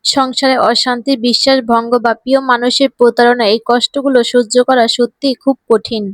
সংসারে অশান্তি, বিশ্বাস ভঙ্গ বা প্রিয় মানুষের প্রতারণা, এই কষ্টগুলো সহ্য করা সত্যিই খুব কঠিন।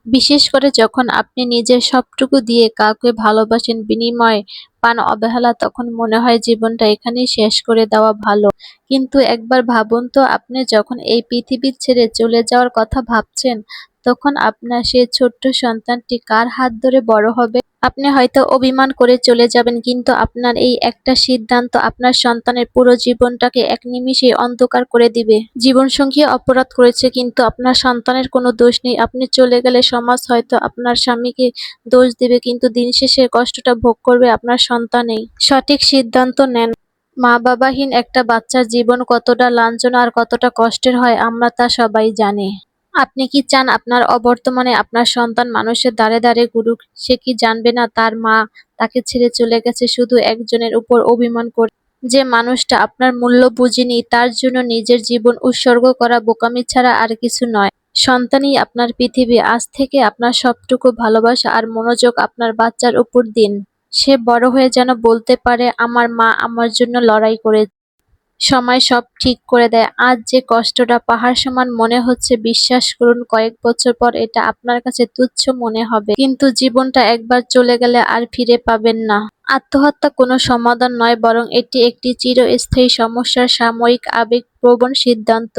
বিশেষ করে যখন আপনি নিজের সবটুকু দিয়ে কাউকে ভালোবাসেন, বিনিময়ে পান অবহেলা, তখন মনে হয় জীবনটা এখানেই শেষ করে দেওয়া ভালো। কিন্তু একবার ভাবুন তো, আপনি যখন এই পৃথিবী ছেড়ে চলে যাওয়ার কথা ভাবছেন, তখন আপনার সেই ছোট্ট সন্তানটি কার হাত ধরে বড় হবে? আপনি হয়তো অভিমান করে চলে যাবেন, কিন্তু আপনার এই একটা সিদ্ধান্ত আপনার সন্তানের পুরো জীবনটাকে এক নিমিষেই অন্ধকার করে দিবে। জীবনসঙ্গী অপরাধ করেছে, কিন্তু আপনার সন্তানের কোনো দোষ নেই। আপনি চলে গেলে সমাজ হয়তো আপনার স্বামীকে দোষ দেবে, কিন্তু দিন শেষে কষ্টটা ভোগ করবে আপনার সন্তানই। সঠিক সিদ্ধান্ত নেন। মা-বাবাহীন একটা বাচ্চার জীবন কতটা লাঞ্ছনা আর কতটা কষ্টের হয়, আমরা তা সবাই জানি। আপনি কি চান আপনার অবর্তমানে আপনার সন্তান মানুষের দ্বারে দ্বারে ঘুরুক? সে কি জানবে না তার মা তাকে ছেড়ে চলে গেছে শুধু একজনের উপর অভিমান করে? যে মানুষটা আপনার মূল্য বুঝেনি, তার জন্য নিজের জীবন উৎসর্গ করা বোকামি ছাড়া আর কিছু নয়। সন্তানই আপনার পৃথিবী। আজ থেকে আপনার সবটুকু ভালোবাসা আর মনোযোগ আপনার বাচ্চার উপর দিন। সে বড় হয়ে যেন বলতে পারে, আমার মা আমার জন্য লড়াই করেছে। সময় সব ঠিক করে দেয়। আজ যে কষ্টটা পাহাড় সমান মনে হচ্ছে, বিশ্বাস করুন কয়েক বছর পর এটা আপনার কাছে তুচ্ছ মনে হবে। কিন্তু জীবনটা একবার চলে গেলে আর ফিরে পাবেন না। আত্মহত্যা কোনো সমাধান নয়, বরং এটি একটি চিরস্থায়ী সমস্যার সাময়িক আবেগপ্রবণ সিদ্ধান্ত।